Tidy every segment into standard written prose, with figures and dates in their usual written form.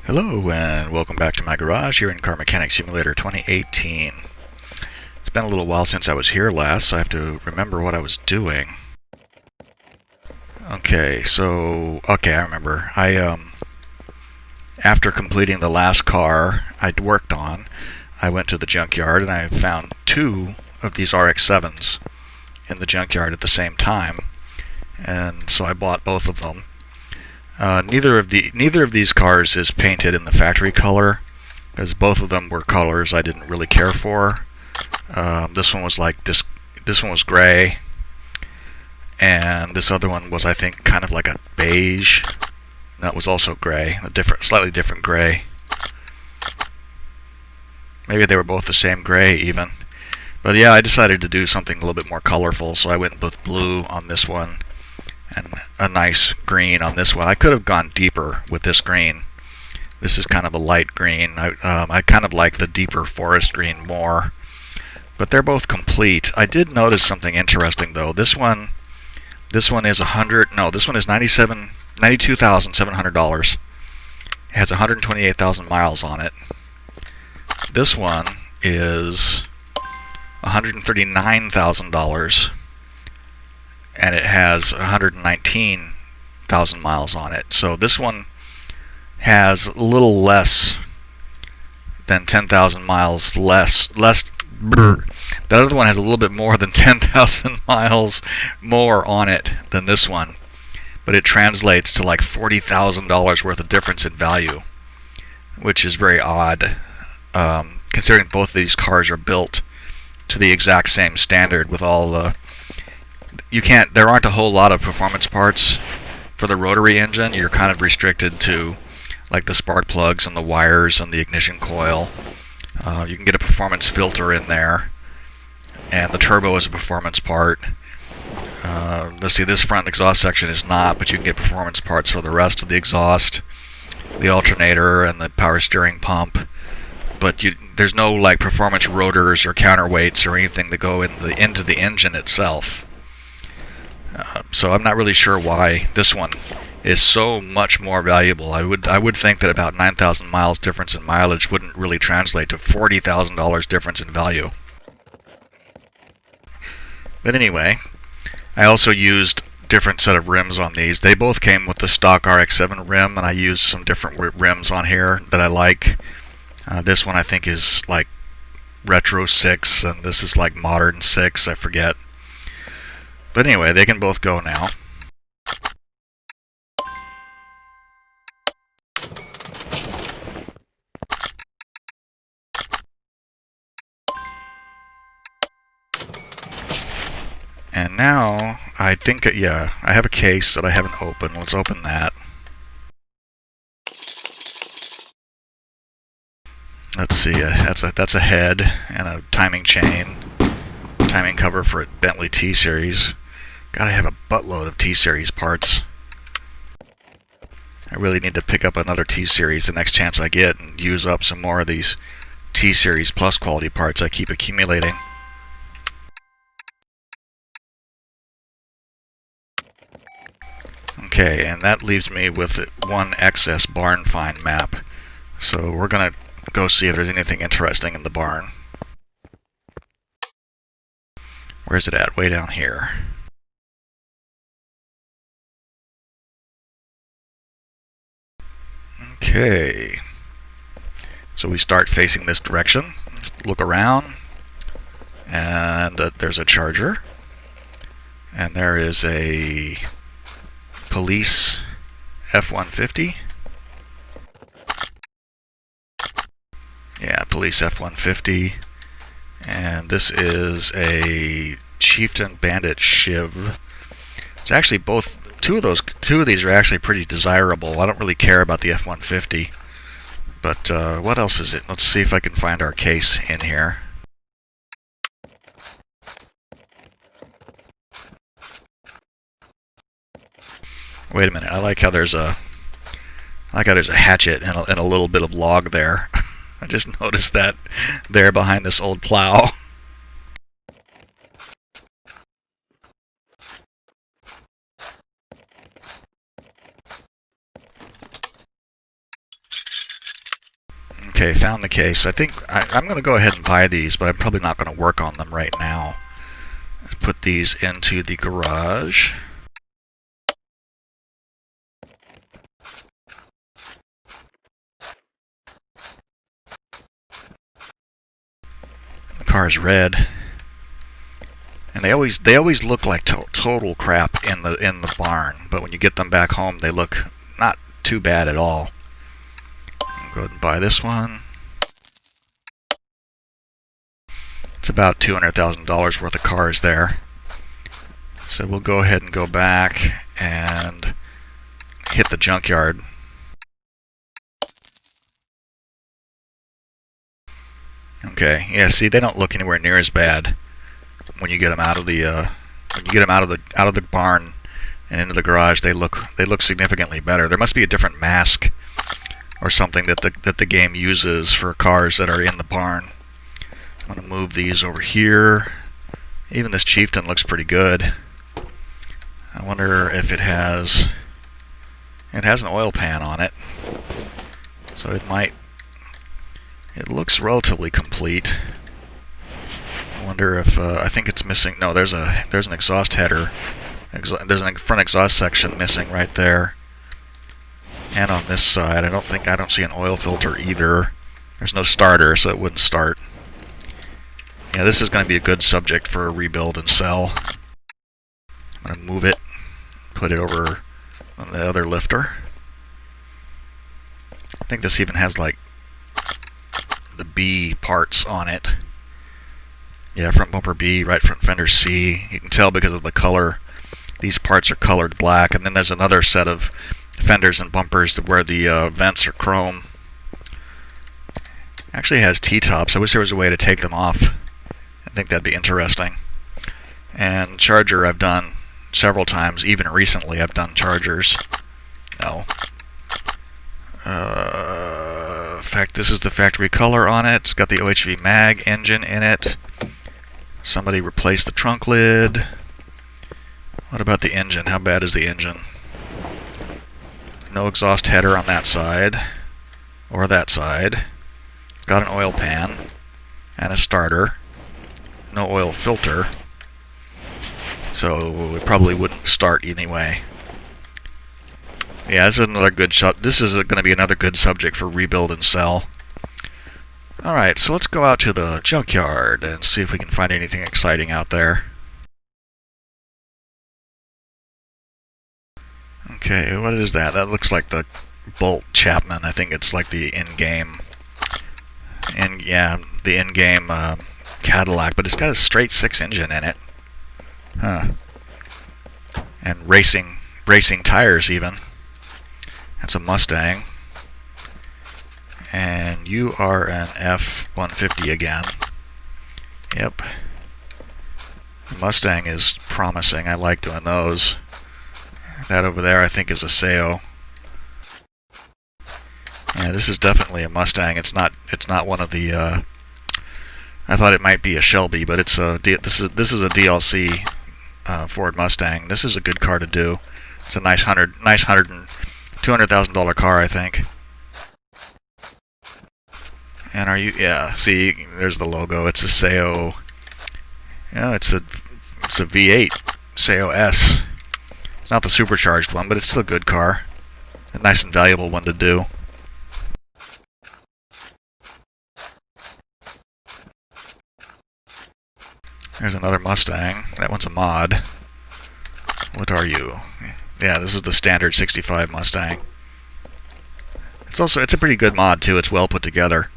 Hello and welcome back to my garage here in Car Mechanic Simulator 2018. It's been a little while since I was here last, so I have to remember what I was doing. Okay, I remember. After completing the last car I'd worked on, I went to the junkyard and I found two of these RX-7s in the junkyard at the same time, and so I bought both of them. Neither of these cars is painted in the factory color, because both of them were colors I didn't really care for. This one was like this. This one was gray, and this other one was, I think, kind of like a beige. That was also gray, slightly different gray. Maybe they were both the same gray even. But yeah, I decided to do something a little bit more colorful, so I went with blue on this one and a nice green on this one. I could have gone deeper with this green. This is kind of a light green. I kind of like the deeper forest green more. But they're both complete. I did notice something interesting though. This one is $92,700. It has 128,000 miles on it. This one is $139,000. And it has 119,000 miles on it. So this one has a little less than 10,000 miles less. The other one has a little bit more than 10,000 miles more on it than this one. But it translates to like $40,000 worth of difference in value, which is very odd, considering both of these cars are built to the exact same standard with all the... there aren't a whole lot of performance parts for the rotary engine. You're kind of restricted to like the spark plugs and the wires and the ignition coil. You can get a performance filter in there, and the turbo is a performance part. Let's see, this front exhaust section is not, but you can get performance parts for the rest of the exhaust, the alternator, and the power steering pump. But there's no like performance rotors or counterweights or anything that go into the engine itself. So I'm not really sure why this one is so much more valuable. I would think that about 9,000 miles difference in mileage wouldn't really translate to $40,000 difference in value. But anyway, I also used different set of rims on these. They both came with the stock RX-7 rim, and I used some different rims on here that I like. This one I think is like Retro 6, and this is like Modern 6, I forget. But anyway, they can both go now. And now, I think, I have a case that I haven't opened. Let's open that. Let's see, that's a head and a timing chain, timing cover for a Bentley T-Series. Gotta have a buttload of T-Series parts. I really need to pick up another T-Series the next chance I get and use up some more of these T-Series Plus quality parts I keep accumulating. Okay, and that leaves me with one excess barn find map. So we're gonna go see if there's anything interesting in the barn. Where's it at? Way down here. Okay, so we start facing this direction. Just look around, and there's a charger, and there is a police F-150. Yeah, police F-150, and this is a Chieftain Bandit Shiv. It's actually two of these are actually pretty desirable. I don't really care about the F-150, but what else is it? Let's see if I can find our case in here. Wait a minute. I like how there's a hatchet and a little bit of log there. I just noticed that there behind this old plow. Okay, found the case. I think I'm going to go ahead and buy these, but I'm probably not going to work on them right now. Put these into the garage. The car is red, and they always look like total crap in the barn, but when you get them back home, they look not too bad at all. I'll go ahead and buy this one. It's about $200,000 worth of cars there. So we'll go ahead and go back and hit the junkyard. Okay, yeah. See, they don't look anywhere near as bad when you get them out of the out of the barn and into the garage. They look significantly better. There must be a different mask or something that the game uses for cars that are in the barn. I'm gonna move these over here. Even this Chieftain looks pretty good. I wonder if it has an oil pan on it, so it might. It looks relatively complete. I wonder if I think it's missing. No, there's an exhaust header. There's a front exhaust section missing right there. And on this side, I don't see an oil filter either. There's no starter, so it wouldn't start. Yeah, this is going to be a good subject for a rebuild and sell. I'm going to move it, put it over on the other lifter. I think this even has like the B parts on it. Yeah, front bumper B, right front fender C. You can tell because of the color. These parts are colored black, and then there's another set of fenders and bumpers where the vents are chrome. Actually has T-tops. I wish there was a way to take them off. I think that'd be interesting. And charger I've done several times. Even recently I've done chargers. No. In fact, this is the factory color on it. It's got the OHV mag engine in it. Somebody replaced the trunk lid. What about the engine? How bad is the engine? No exhaust header on that side. Or that side. It's got an oil pan. And a starter. No oil filter. So it probably wouldn't start anyway. Yeah, this is another good shot. This is going to be another good subject for rebuild and sell. Alright, so let's go out to the junkyard and see if we can find anything exciting out there. Okay, what is that? That looks like the Bolt Chapman. I think it's like the in-game, the in-game Cadillac, but it's got a straight 6 engine in it. Huh. And racing tires even. That's a Mustang. And you are an F-150 again. Yep. The Mustang is promising. I like doing those. That over there I think is a Seo. Yeah, this is definitely a Mustang. It's not one of the I thought it might be a Shelby, but it's this is a DLC Ford Mustang. This is a good car to do. It's a nice $200,000 car, I think. And yeah, see, there's the logo. It's a Seo. Yeah, it's a V8 Seo S. It's not the supercharged one, but it's still a good car. A nice and valuable one to do. There's another Mustang. That one's a mod. What are you? Yeah, this is the standard 65 Mustang. It's a pretty good mod too. It's well put together.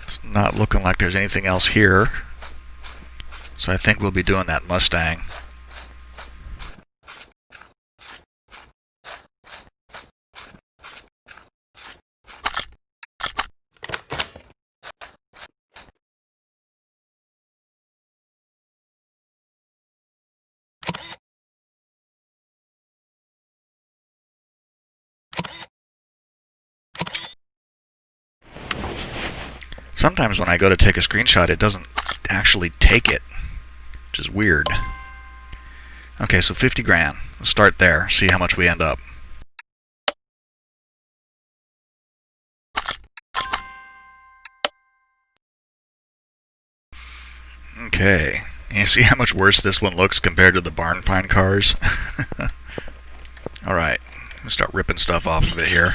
It's not looking like there's anything else here. So I think we'll be doing that Mustang. Sometimes when I go to take a screenshot, it doesn't actually take it, which is weird. Okay, so 50 grand. We'll start there, see how much we end up. Okay, you see how much worse this one looks compared to the barn find cars? Alright, let's start ripping stuff off of it here.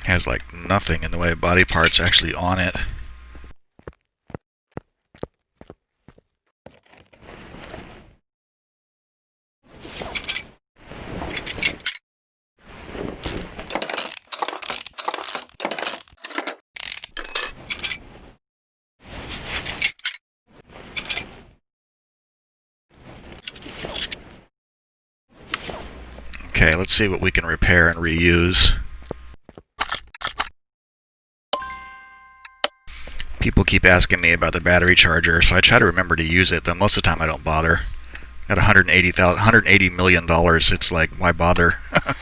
Has like nothing in the way of body parts actually on it. Okay, let's see what we can repair and reuse. People keep asking me about the battery charger, so I try to remember to use it, though most of the time I don't bother. Got $180 million. It's like, why bother? I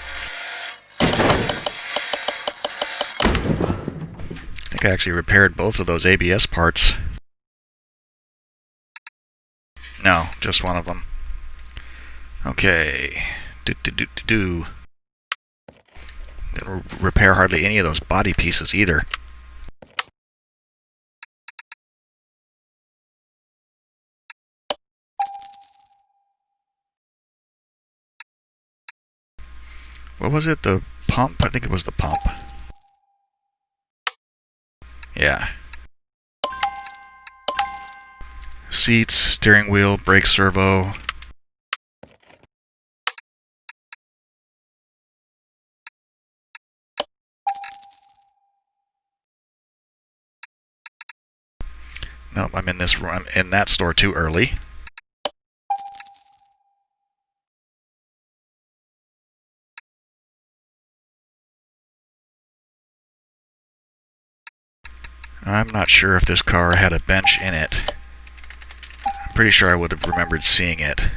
think I actually repaired both of those ABS parts. No, just one of them. Okay. Didn't repair hardly any of those body pieces either. What was it? The pump? I think it was the pump. Yeah. Seats, steering wheel, brake servo. Nope, I'm in that store too early. I'm not sure if this car had a bench in it. I'm pretty sure I would have remembered seeing it.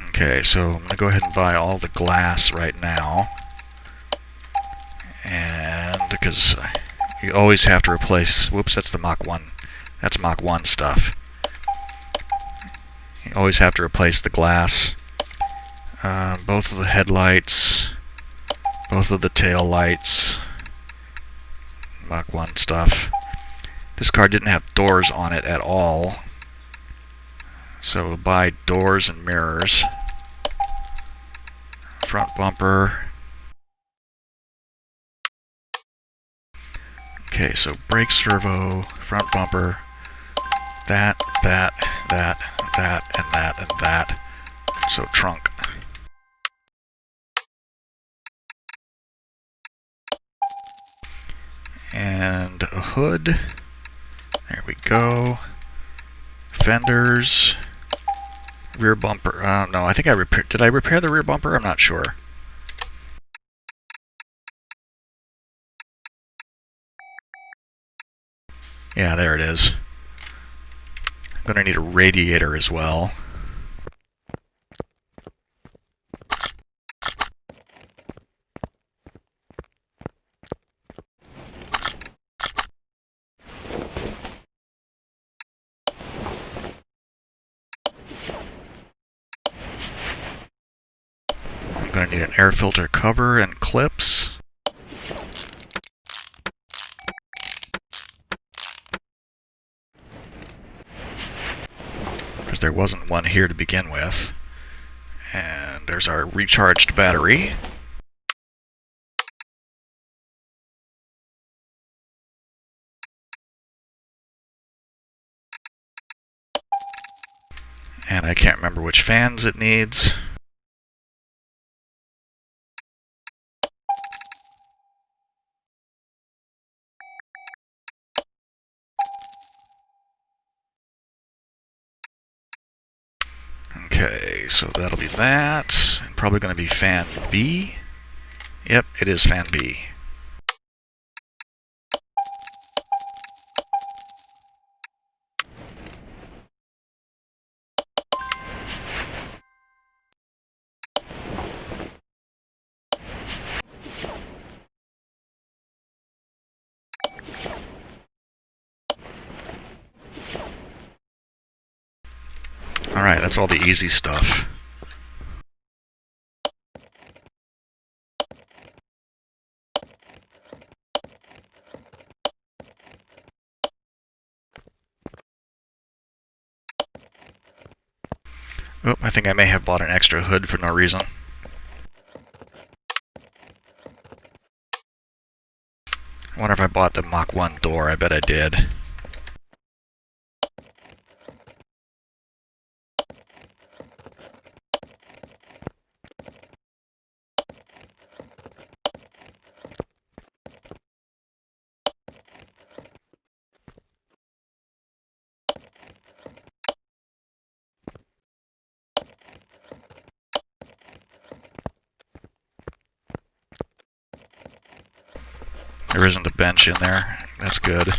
Okay, so I'm going to go ahead and buy all the glass right now. And because you always have to replace... Whoops, that's the Mach 1. That's Mach 1 stuff. You always have to replace the glass. Both of the headlights. Both of the tail lights. Mach 1 stuff. This car didn't have doors on it at all. So we'll buy doors and mirrors. Front bumper. Okay, so brake servo, front bumper, that, and that. So trunk. And a hood. There we go. Fenders. Rear bumper. No, I think I repaired. Did I repair the rear bumper? I'm not sure. Yeah, there it is. I'm going to need a radiator as well. I'm going to need an air filter cover and clips. Because there wasn't one here to begin with. And there's our recharged battery. And I can't remember which fans it needs. Okay. Okay, so that'll be that. Probably going to be fan B. Yep, it is fan B. Alright, that's all the easy stuff. Oh, I think I may have bought an extra hood for no reason. I wonder if I bought the Mach 1 door. I bet I did. There isn't a bench in there. That's good. I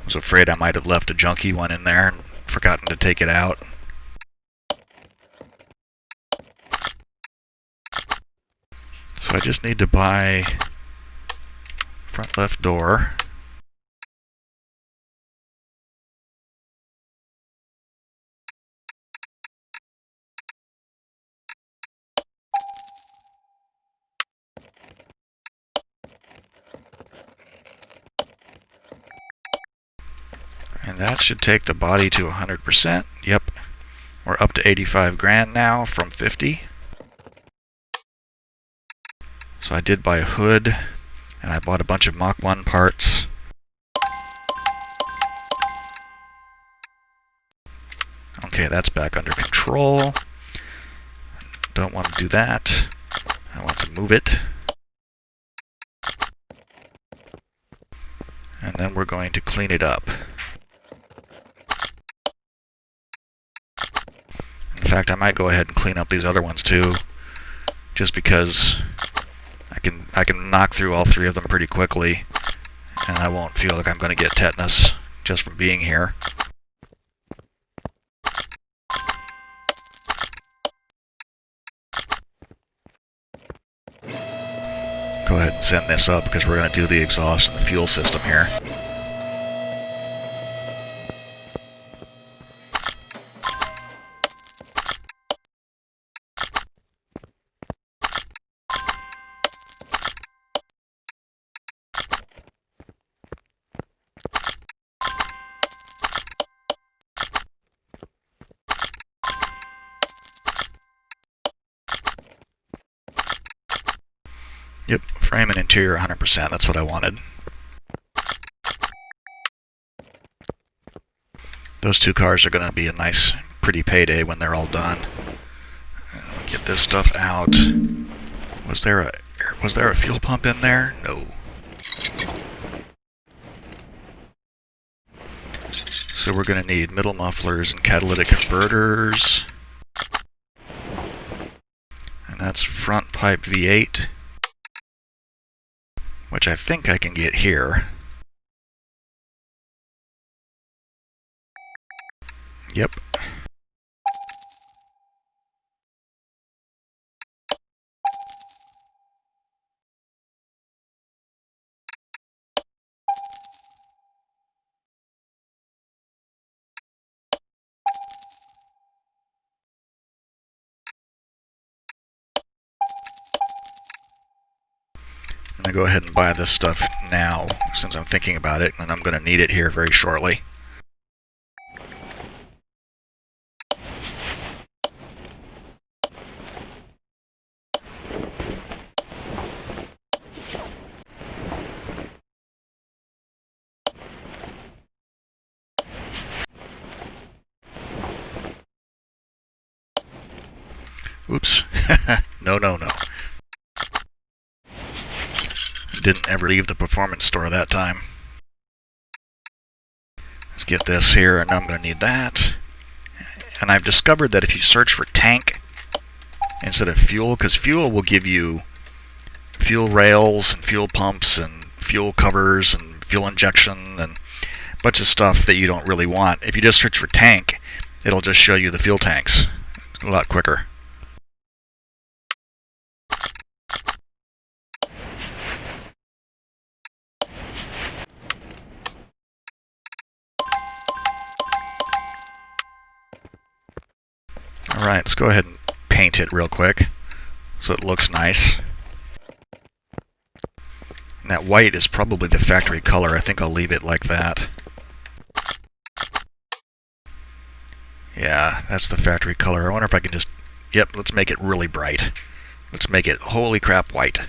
was afraid I might have left a junky one in there and forgotten to take it out. So I just need to buy front left door. And that should take the body to 100%. Yep. We're up to 85 grand now from 50. So I did buy a hood, and I bought a bunch of Mach 1 parts. Okay, that's back under control. Don't want to do that. I want to move it. And then we're going to clean it up. In fact, I might go ahead and clean up these other ones too, just because I can knock through all three of them pretty quickly, and I won't feel like I'm going to get tetanus just from being here. Go ahead and send this up because we're going to do the exhaust and the fuel system here. Yep, frame and interior 100%, that's what I wanted. Those two cars are going to be a nice, pretty payday when they're all done. Get this stuff out. Was there a fuel pump in there? No. So we're going to need middle mufflers and catalytic converters. And that's front pipe V8. Which I think I can get here. Yep. I'm going to go ahead and buy this stuff now, since I'm thinking about it, and I'm going to need it here very shortly. Oops. No, no, no. Didn't ever leave the performance store that time. Let's get this here, and I'm going to need that. And I've discovered that if you search for tank instead of fuel, because fuel will give you fuel rails and fuel pumps and fuel covers and fuel injection and a bunch of stuff that you don't really want. If you just search for tank, it'll just show you the fuel tanks a lot quicker. Alright, let's go ahead and paint it real quick so it looks nice. And that white is probably the factory color. I think I'll leave it like that. Yeah, that's the factory color. I wonder if I can just... Yep, let's make it really bright. Let's make it holy crap white.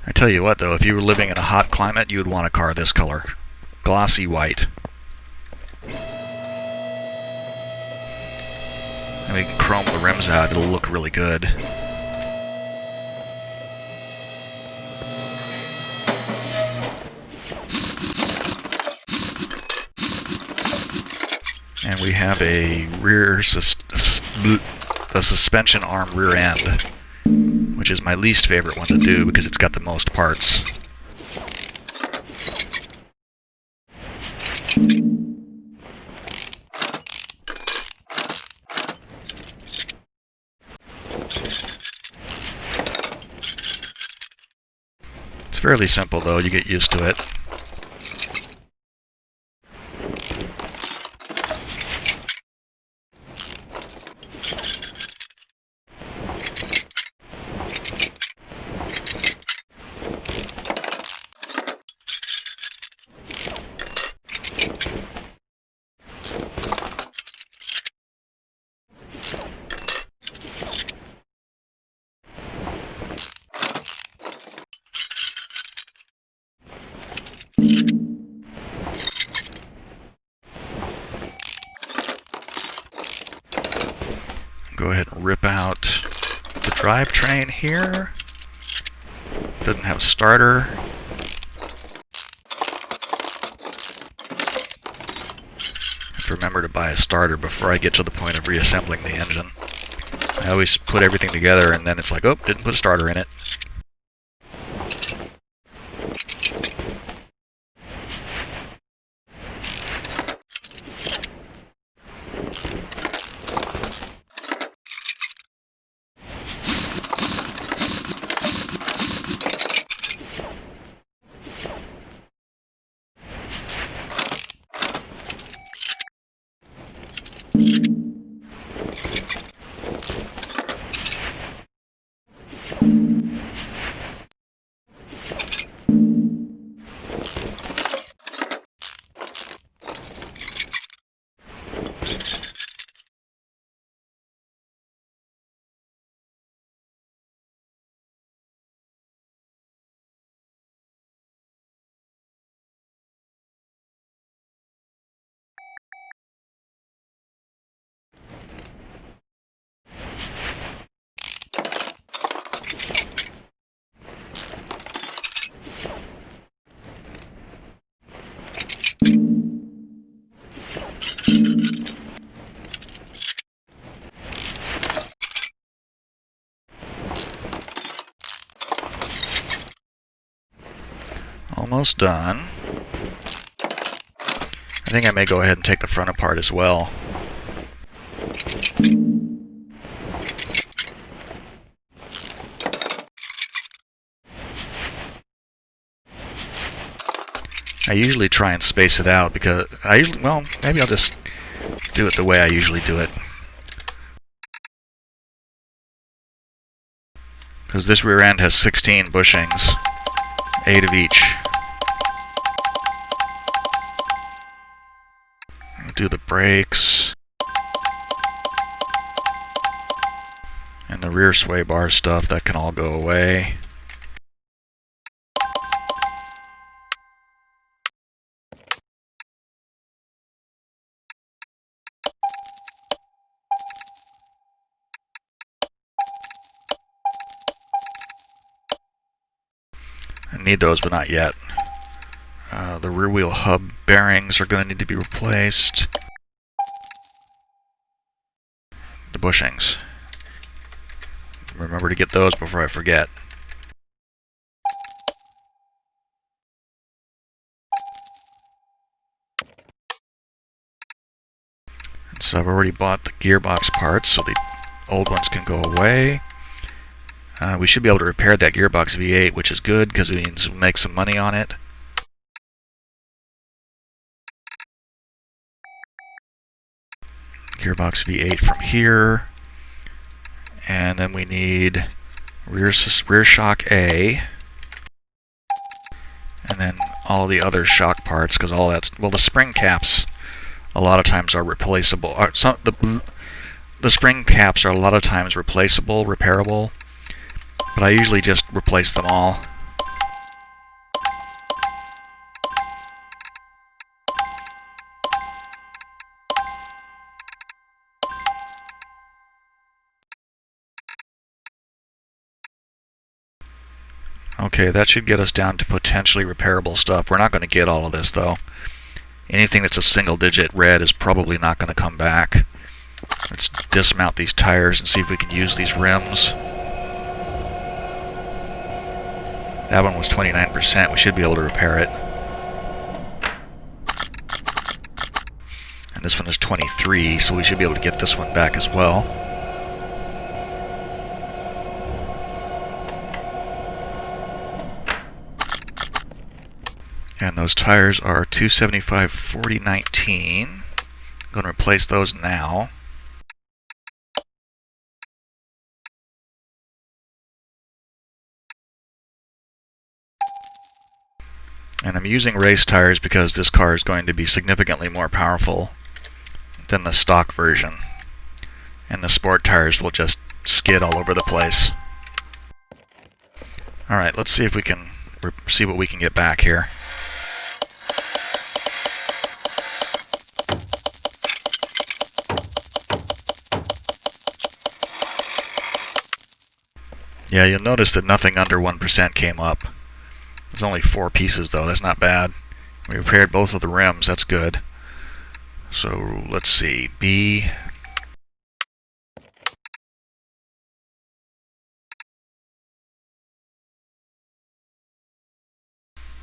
I tell you what though, if you were living in a hot climate, you would want a car this color. Glossy white. And we can chrome the rims out, it'll look really good. And we have a the suspension arm rear end, which is my least favorite one to do because it's got the most parts. It's fairly simple though, you get used to it. Go ahead and rip out the drivetrain here. Doesn't have a starter. Have to remember to buy a starter before I get to the point of reassembling the engine. I always put everything together and then it's like, oh, didn't put a starter in it. Almost done. I think I may go ahead and take the front apart as well. I usually try and space it out because well, maybe I'll just do it the way I usually do it. Because this rear end has 16 bushings, 8 of each. I'll do the brakes. And the rear sway bar stuff, that can all go away. need those, but not yet. The rear wheel hub bearings are going to need to be replaced. The bushings. Remember to get those before I forget. So I've already bought the gearbox parts, so the old ones can go away. We should be able to repair that gearbox V8, which is good because it means we'll make some money on it. Gearbox V8 from here. And then we need rear shock A. And then all the other shock parts, because all that's... Well, the spring caps a lot of times are replaceable. The spring caps are a lot of times replaceable, repairable, but I usually just replace them all. Okay, that should get us down to potentially repairable stuff. We're not going to get all of this, though. Anything that's a single-digit red is probably not going to come back. Let's dismount these tires and see if we can use these rims. That one was 29%. We should be able to repair it. And this one is 23, so we should be able to get this one back as well. And those tires are 275 40 19. I'm going to replace those now. And I'm using race tires because this car is going to be significantly more powerful than the stock version. And the sport tires will just skid all over the place. Alright, let's see if we can see what we can get back here. Yeah, you'll notice that nothing under 1% came up. There's only 4 pieces, though. That's not bad. We repaired both of the rims. That's good. So, let's see. B.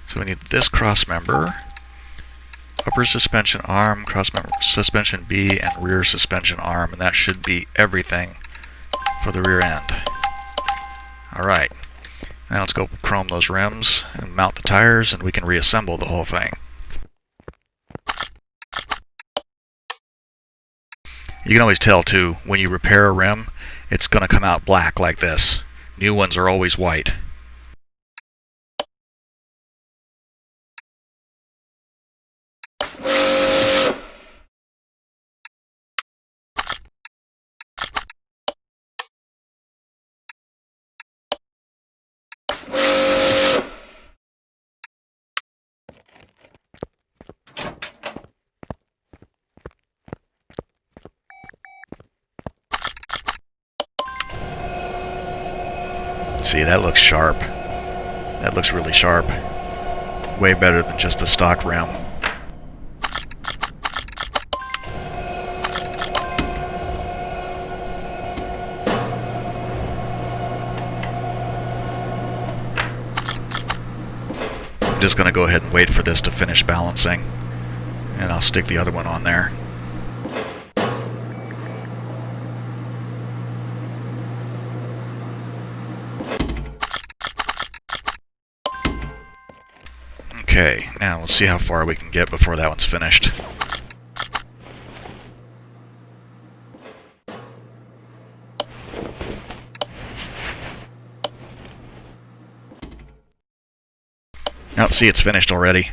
So we need this cross member, upper suspension arm, cross member, suspension B, and rear suspension arm. And that should be everything for the rear end. Alright, now let's go chrome those rims and mount the tires, and we can reassemble the whole thing. You can always tell, too, when you repair a rim, it's going to come out black like this. New ones are always white. See, that looks sharp. That looks really sharp. Way better than just the stock rim. I'm just going to go ahead and wait for this to finish balancing, and I'll stick the other one on there. Okay, now let's see how far we can get before that one's finished. Oh, see, it's finished already.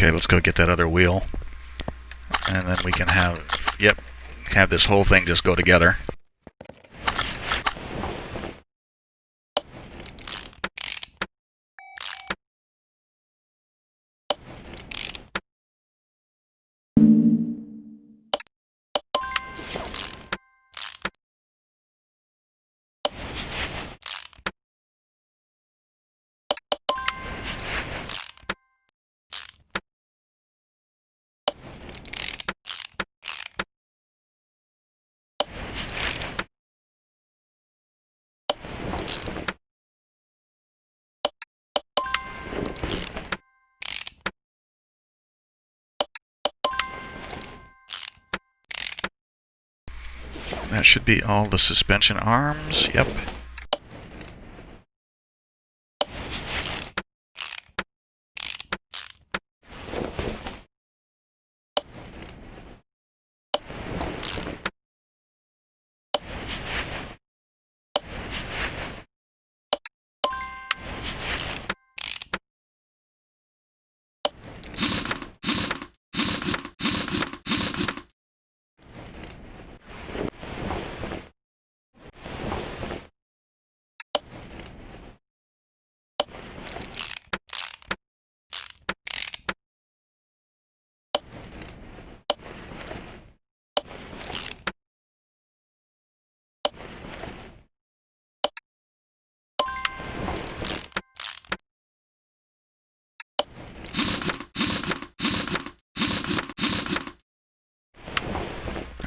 Okay, let's go get that other wheel. And then we can have this whole thing just go together. That should be all the suspension arms. Yep.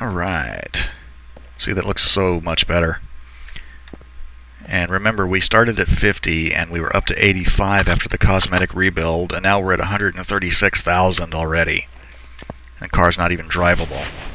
Alright. See, that looks so much better. And remember, we started at 50 and we were up to 85 after the cosmetic rebuild, and now we're at 136,000 already. And the car's not even drivable.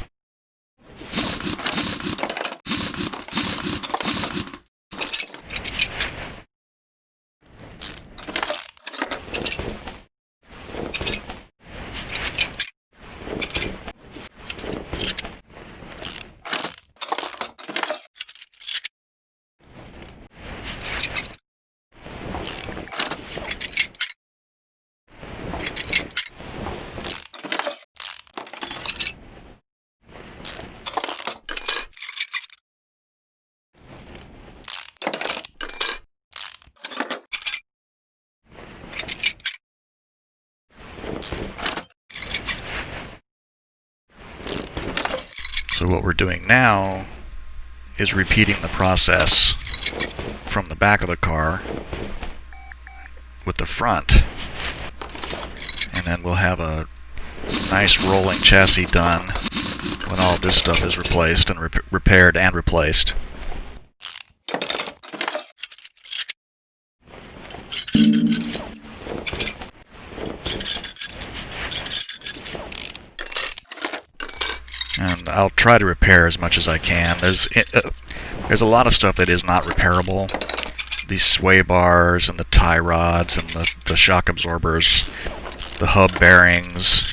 So what we're doing now is repeating the process from the back of the car with the front. And then we'll have a nice rolling chassis done when all this stuff is replaced and repaired and replaced. And I'll try to repair as much as I can. There's a lot of stuff that is not repairable. These sway bars and the tie rods and the shock absorbers, the hub bearings.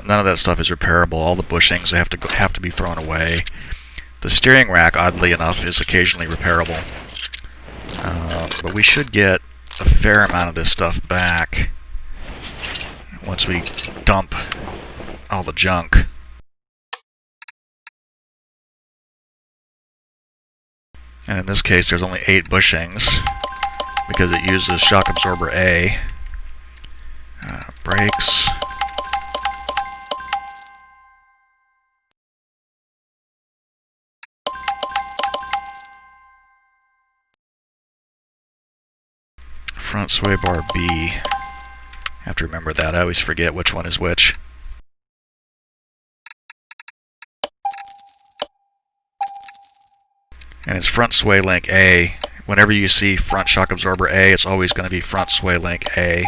None of that stuff is repairable. All the bushings have to be thrown away. The steering rack, oddly enough, is occasionally repairable. But we should get a fair amount of this stuff back once we dump all the junk. And in this case, there's only 8 bushings because it uses shock absorber A. Brakes. Front sway bar B. I have to remember that. I always forget which one is which. And it's front sway link A. Whenever you see front shock absorber A, it's always going to be front sway link A.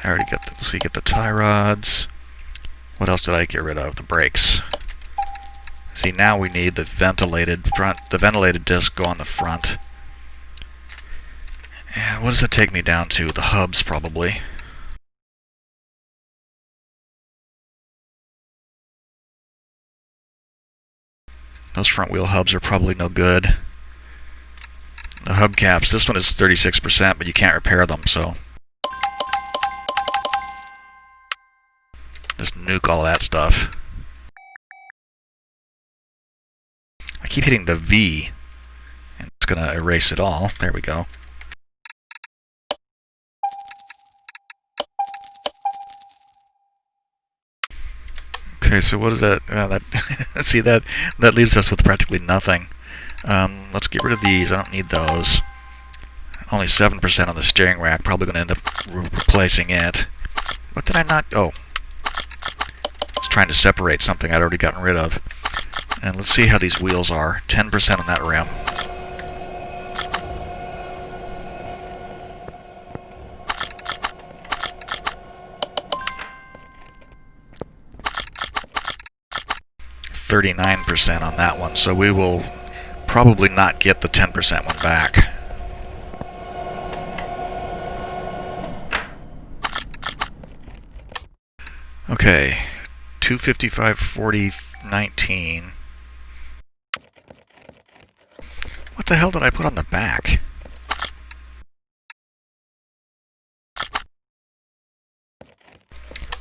I already get the, so you get the tie rods. What else did I get rid of? The brakes. See, now we need the ventilated disc go on the front. And what does it take me down to? The hubs, probably. Those front wheel hubs are probably no good. The hubcaps, this one is 36%, but you can't repair them, so just nuke all that stuff. I keep hitting the V, and it's going to erase it all. There we go. Okay, so what is that? See, that leaves us with practically nothing. Let's get rid of these. I don't need those. Only 7% on the steering rack. Probably going to end up replacing it. What did I not? Oh. I was trying to separate something I'd already gotten rid of. And let's see how these wheels are. 10% on that rim. %39 on that one, so we will probably not get the 10% one back. Okay, 255/40/19. What the hell did I put on the back?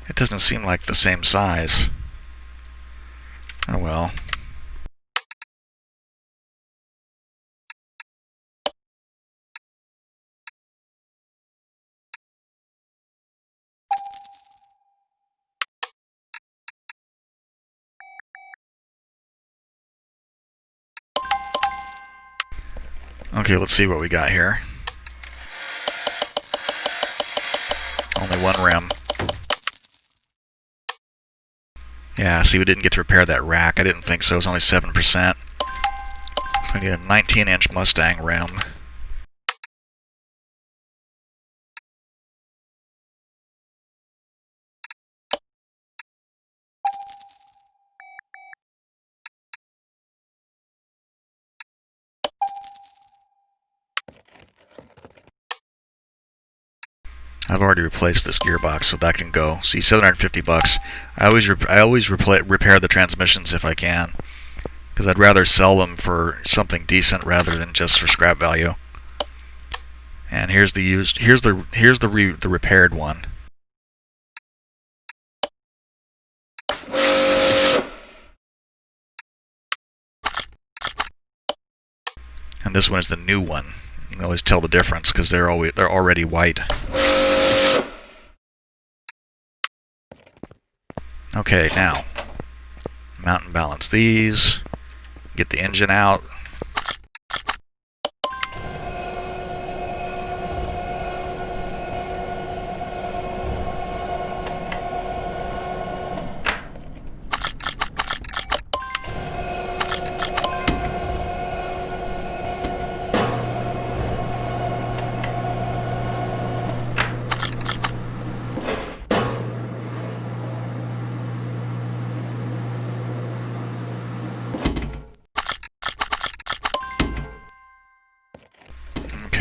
It doesn't seem like the same size. Oh well. Okay, let's see what we got here. Only one rim. Yeah, see, we didn't get to repair that rack. I didn't think so. It was only 7%. So I need a 19-inch Mustang rim. I've already replaced this gearbox, so that can go. See, $750. I always repair the transmissions if I can, because I'd rather sell them for something decent rather than just for scrap value. And here's the used. Here's the repaired one. And this one is the new one. You can always tell the difference because they're already white. Okay, now mount and balance these. Get the engine out.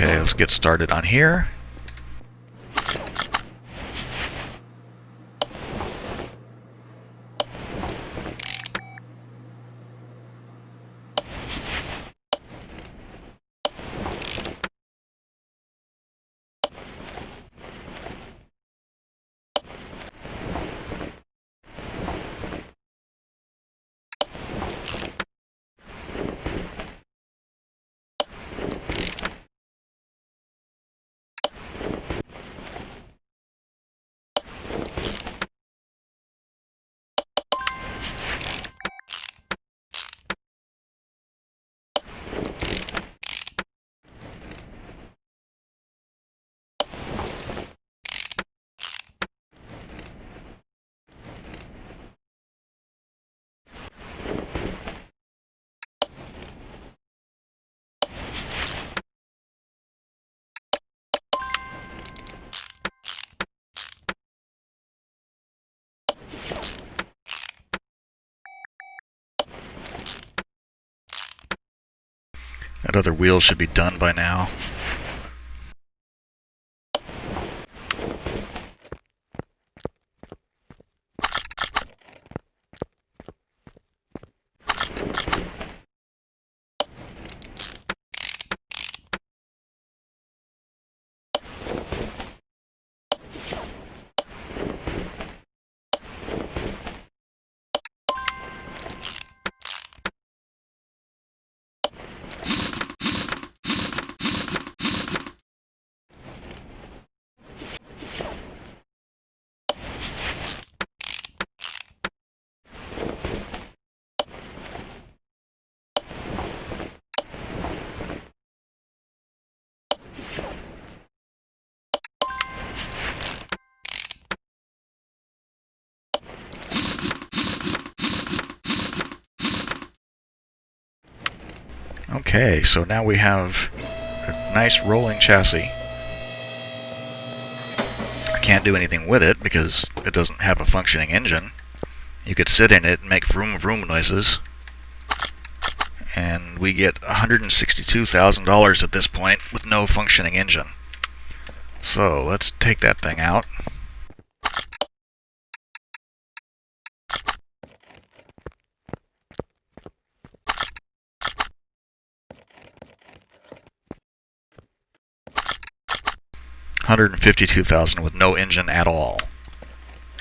Okay, let's get started on here. That other wheel should be done by now. Okay, so now we have a nice rolling chassis. I can't do anything with it because it doesn't have a functioning engine. You could sit in it and make vroom vroom noises. And we get $162,000 at this point with no functioning engine. So let's take that thing out. $152,000 with no engine at all,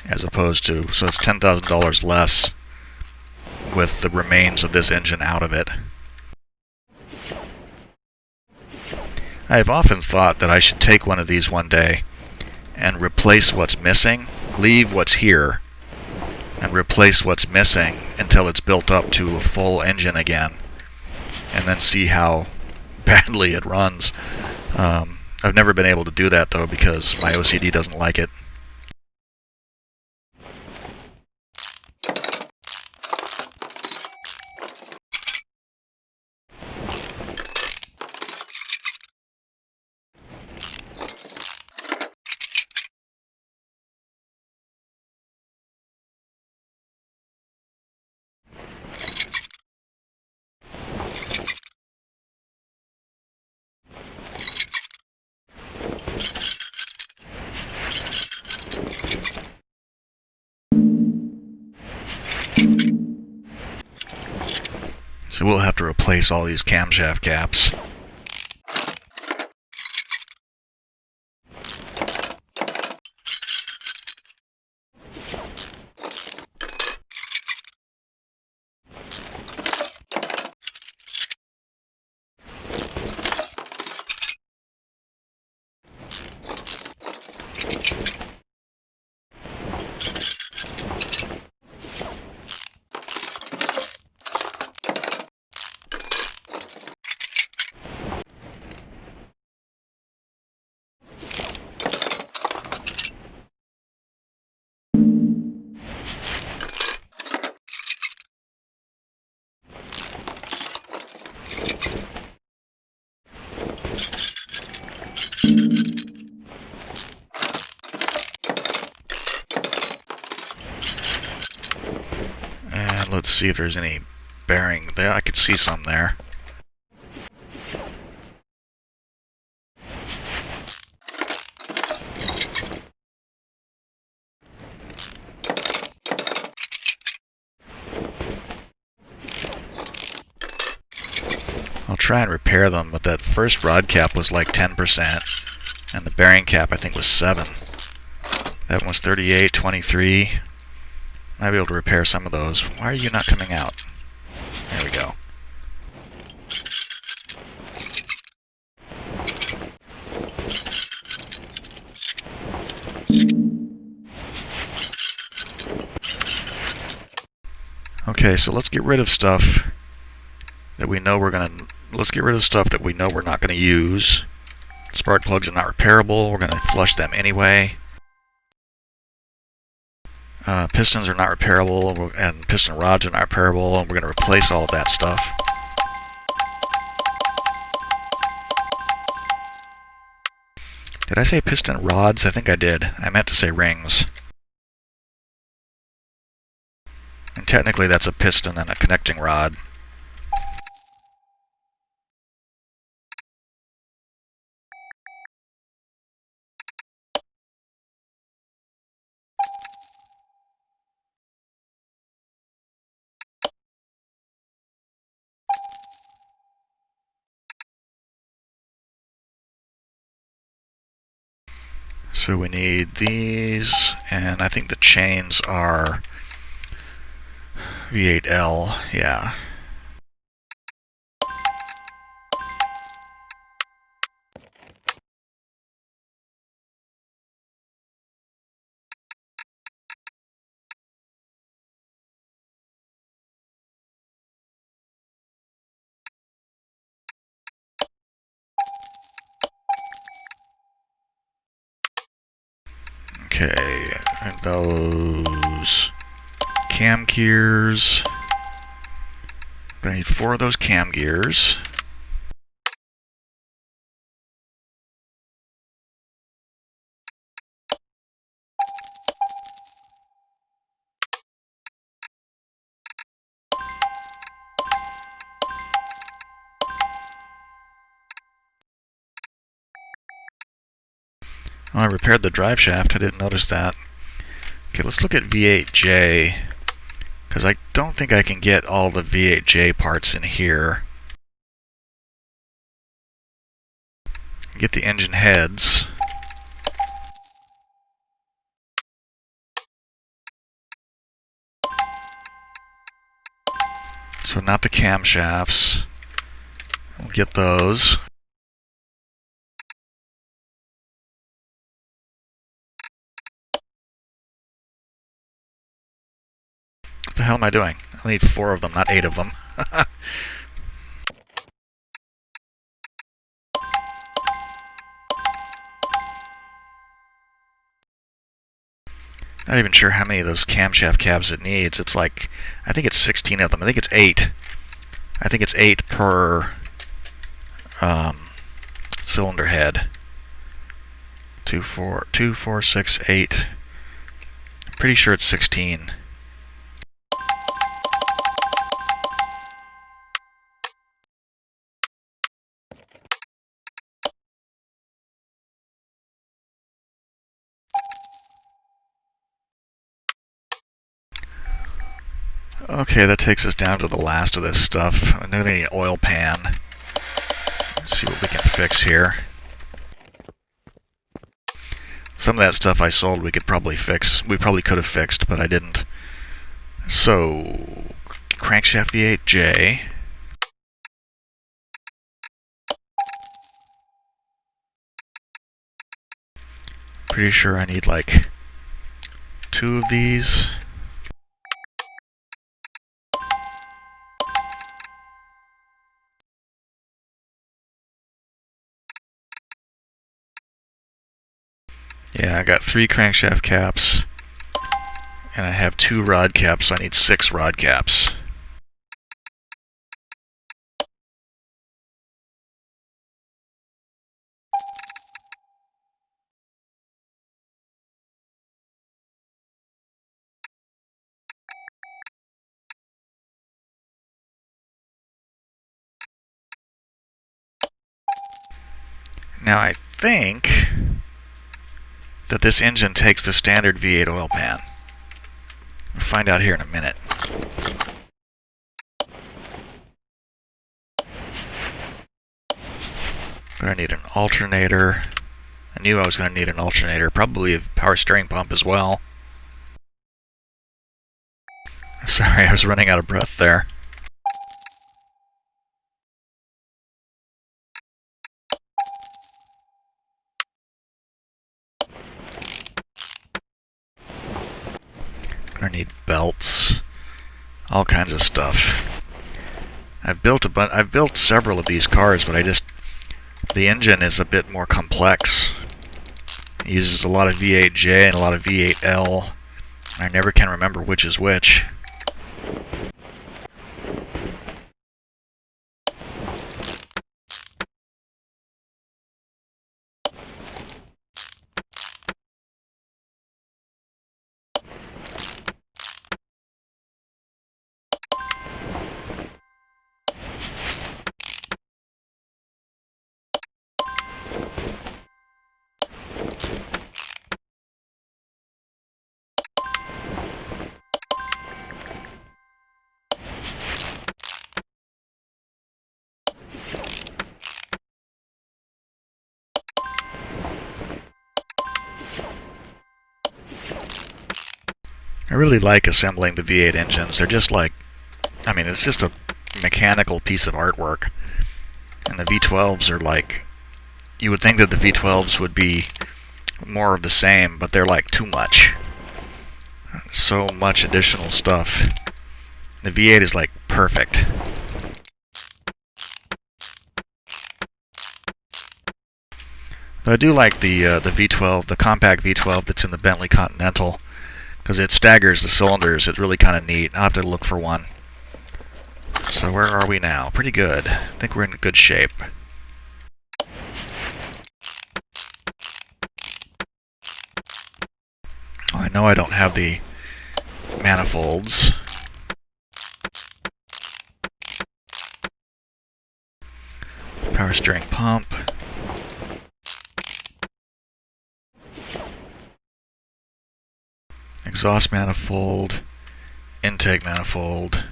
as opposed to, so it's $10,000 less with the remains of this engine out of it. I've often thought that I should take one of these one day and replace what's missing, leave what's here, and replace what's missing until it's built up to a full engine again, and then see how badly it runs. I've never been able to do that, though, because my OCD doesn't like it. So we'll have to replace all these camshaft caps. And let's see if there's any bearing there. I could see some there. I'll try and repair them, but that first rod cap was like 10%, and the bearing cap I think was 7. That one was 38, 23. Might be able to repair some of those. Why are you not coming out? There we go. Okay, so let's get rid of stuff that we know we're not gonna use. Spark plugs are not repairable. We're gonna flush them anyway. Pistons are not repairable, and piston rods are not repairable, and we're going to replace all of that stuff. Did I say piston rods? I think I did. I meant to say rings. And technically that's a piston and a connecting rod. So we need these, and I think the chains are V8L, yeah. Okay, and those cam gears. Gonna need 4 of those cam gears. Oh, I repaired the drive shaft. I didn't notice that. Okay, let's look at V8J, because I don't think I can get all the V8J parts in here. Get the engine heads. So not the camshafts. We'll get those. What the hell am I doing? I need 4 of them, not 8 of them. Not even sure how many of those camshaft cabs it needs. It's like, I think it's 16 of them. I think it's 8. I think it's 8 per cylinder head. 2, 4, 6, 8. Pretty sure it's 16. Okay, that takes us down to the last of this stuff. I'm going to need an oil pan. Let's see what we can fix here. Some of that stuff I sold we could probably fix. We probably could have fixed, but I didn't. So, crankshaft V8J. Pretty sure I need like 2 of these. Yeah, I got 3 crankshaft caps, and I have 2 rod caps, so I need 6 rod caps. Now I think that this engine takes the standard V8 oil pan. We'll find out here in a minute. Gonna need an alternator. I knew I was gonna need an alternator, probably a power steering pump as well. Sorry, I was running out of breath there. Gonna need belts, all kinds of stuff. I've built several of these cars, but the engine is a bit more complex. It uses a lot of V8J and a lot of V8L. I never can remember which is which. I really like assembling the V8 engines. They're just like, I mean, it's just a mechanical piece of artwork. And the V12s are like, you would think that the V12s would be more of the same, but they're like too much. So much additional stuff. The V8 is like perfect. Though I do like the V12, the compact V12 that's in the Bentley Continental, because it staggers the cylinders. It's really kind of neat. I'll have to look for one. So where are we now? Pretty good. I think we're in good shape. Oh, I know I don't have the manifolds. Power steering pump. exhaust manifold, intake manifold.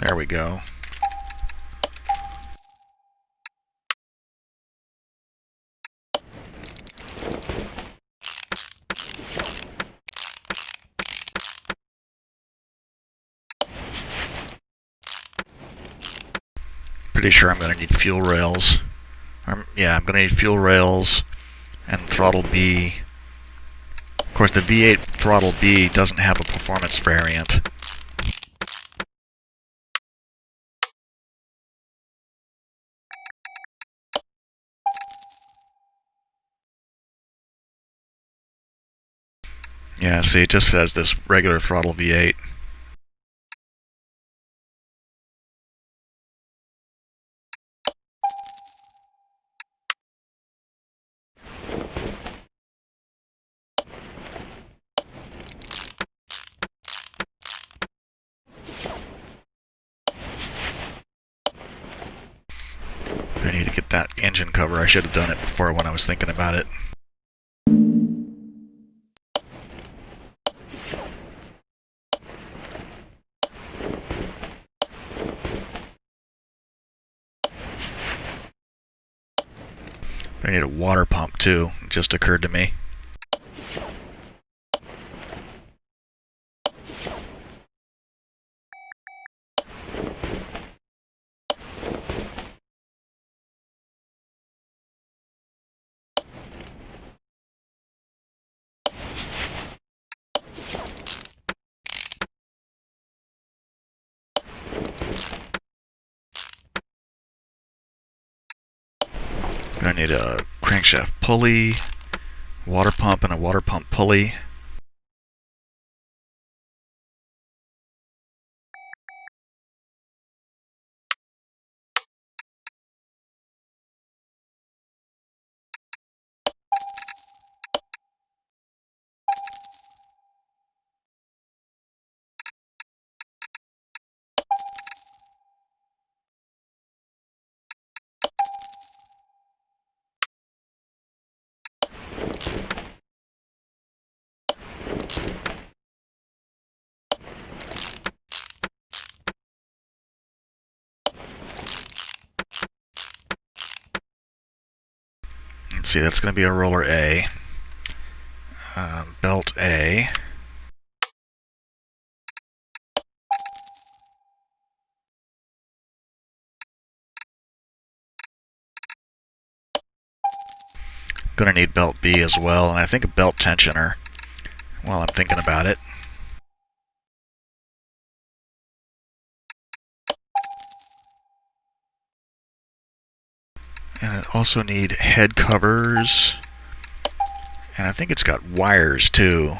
There we go. Pretty sure I'm going to need fuel rails. Yeah, I'm going to need fuel rails and throttle B. Of course, the V8 throttle B doesn't have a performance variant. Yeah, see, it just says this regular throttle V8. I need to get that engine cover. I should have done it before when I was thinking about it. I need a water pump too. It just occurred to me. I need a crankshaft pulley, water pump, and a water pump pulley. Let's see, that's going to be a roller A. Belt A. Going to need belt B as well, and I think a belt tensioner while I'm thinking about it. And I also need head covers, and I think it's got wires too.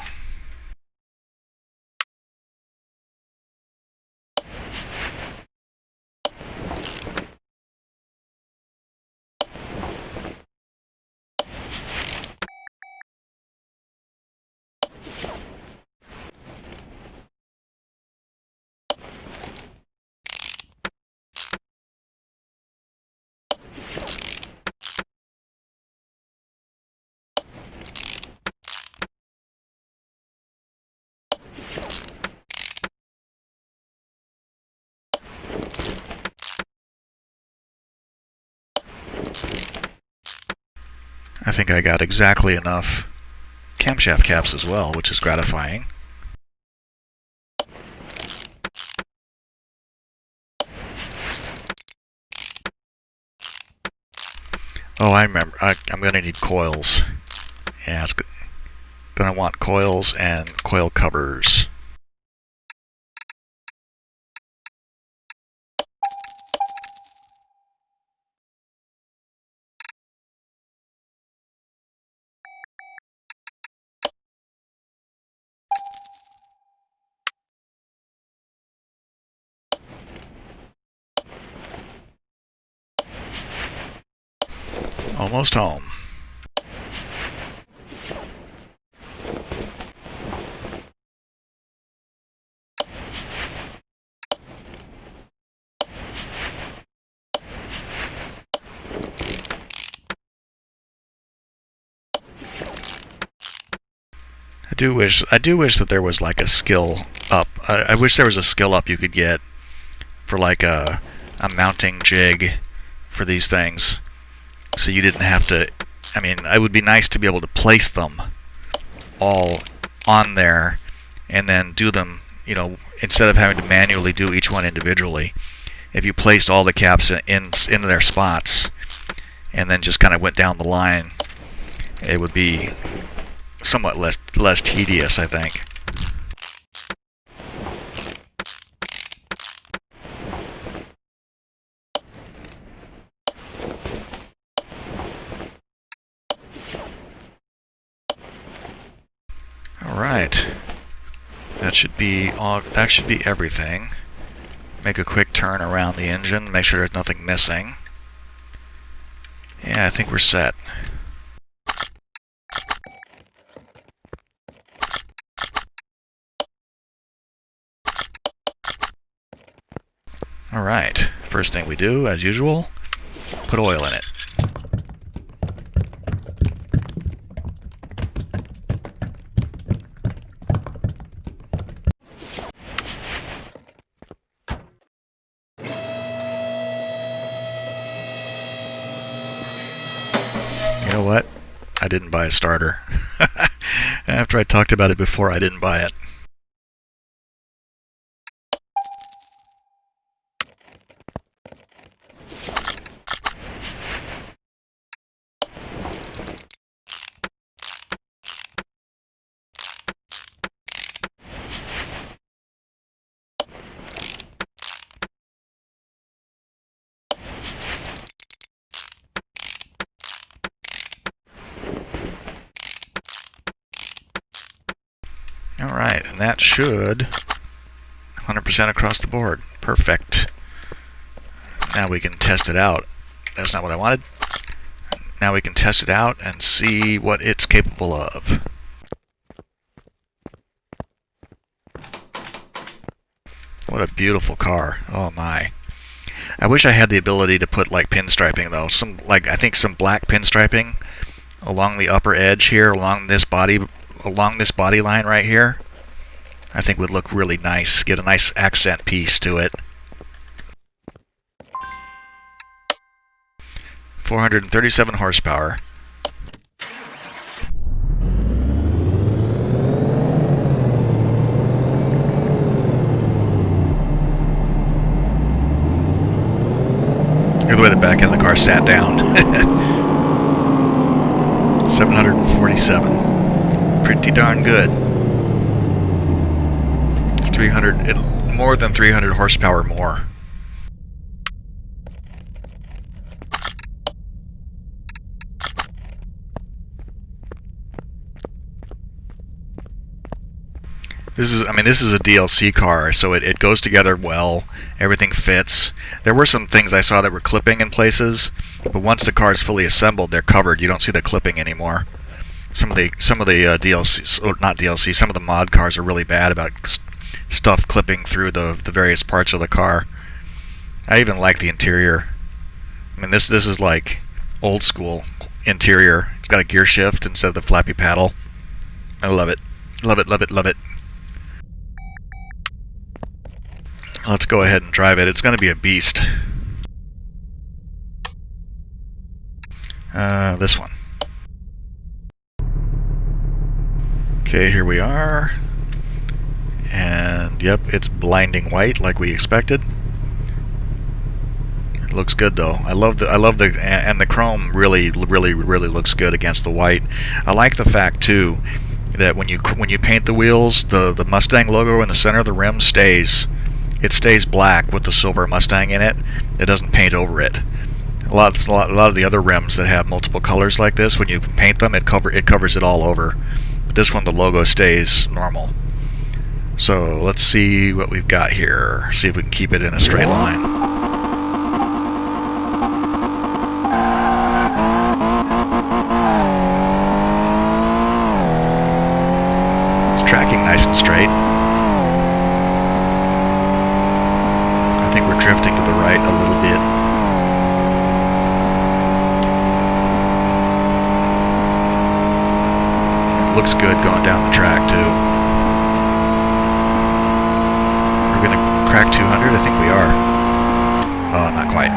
I think I got exactly enough camshaft caps as well, which is gratifying. Oh, I remember. I'm going to need coils. Yeah, it's going to want coils and coil covers. Almost home. I do wish that there was like a skill up. I wish there was a skill up you could get for like a mounting jig for these things, so you didn't have to. I mean, it would be nice to be able to place them all on there and then do them, you know, instead of having to manually do each one individually. If you placed all the caps into their spots and then just kind of went down the line, it would be somewhat less tedious, I think. All right, that should be all. That should be everything. Make a quick turn around the engine, make sure there's nothing missing. Yeah, I think we're set. Alright, first thing we do, as usual, put oil in it. You know what? I didn't buy a starter. After I talked about it before, I didn't buy it. Alright, and that should 100% across the board. Perfect. Now we can test it out. That's not what I wanted. Now we can test it out and see what it's capable of. What a beautiful car. Oh my. I wish I had the ability to put like pinstriping though. I think some black pinstriping along the upper edge here, along this body line right here, I think would look really nice. Get a nice accent piece to it. 437 horsepower. Look at the way the back end of the car sat down. 747. Pretty darn good. 300, more than 300 horsepower more. This is a DLC car, so it goes together well. Everything fits. There were some things I saw that were clipping in places, but once the car is fully assembled, they're covered. You don't see the clipping anymore. Some of the DLCs, or not DLC, some of the mod cars are really bad about stuff clipping through the various parts of the car. I even like the interior. I mean, this is like old school interior. It's got a gear shift instead of the flappy paddle. I love it. Love it, love it, love it. Let's go ahead and drive it. It's going to be a beast. This one. Okay, here we are. And yep, it's blinding white like we expected. It looks good though. I love the chrome really looks good against the white. I like the fact too that when you paint the wheels, the Mustang logo in the center of the rim stays. It stays black with the silver Mustang in it. It doesn't paint over it. A lot of the other rims that have multiple colors like this, when you paint them, it covers it all over. But this one, the logo stays normal. So let's see what we've got here. See if we can keep it in a straight line. It's tracking nice and straight. I think we're drifting to the right a little bit. It looks good going down the track too. We're gonna crack 200. I think we are. Oh, not quite.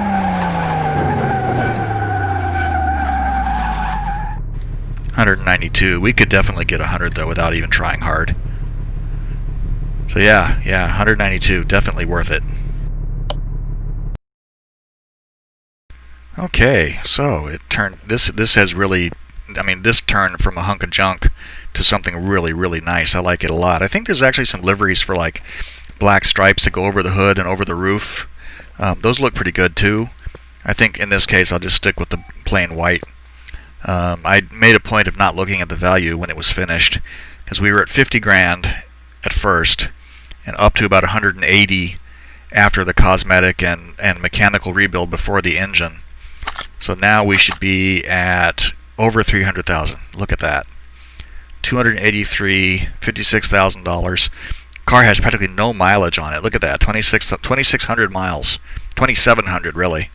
192. We could definitely get 100 though without even trying hard. So yeah, 192, definitely worth it. Okay, so it turned. This has really, I mean, this turned from a hunk of junk to something really, really nice. I like it a lot. I think there's actually some liveries for like black stripes that go over the hood and over the roof. Those look pretty good too. I think in this case I'll just stick with the plain white. I made a point of not looking at the value when it was finished, because we were at 50 grand at first and up to about 180 after the cosmetic and mechanical rebuild before the engine. So now we should be at over 300,000. Look at that. 283, $56,000. Car has practically no mileage on it. Look at that. 2,600 miles. 2,700 really.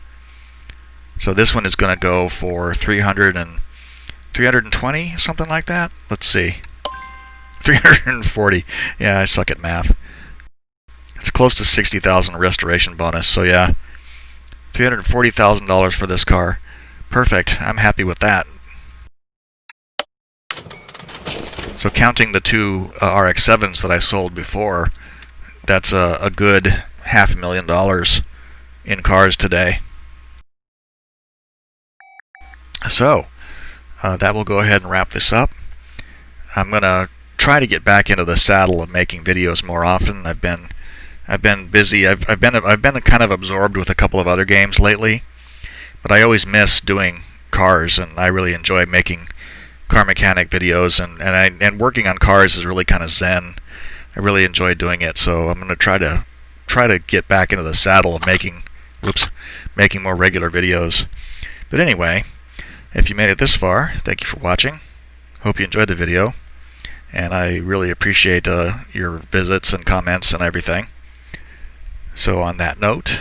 So this one is going to go for 320, something like that. Let's see. 340. Yeah, I suck at math. It's close to 60,000 restoration bonus. So yeah, $340,000 for this car. Perfect. I'm happy with that. So counting the two RX-7s that I sold before, that's a good $500,000 in cars today. So that will go ahead and wrap this up. I'm gonna try to get back into the saddle of making videos more often. I've been busy. I've been kind of absorbed with a couple of other games lately, but I always miss doing cars, and I really enjoy making car mechanic videos, and working on cars is really kind of zen. I really enjoy doing it, so I'm gonna try to get back into the saddle of making more regular videos. But anyway, if you made it this far, thank you for watching. Hope you enjoyed the video, and I really appreciate your visits and comments and everything. So on that note,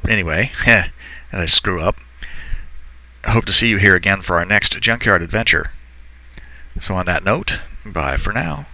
anyway, and I screw up. I hope to see you here again for our next Junkyard adventure. So on that note, bye for now.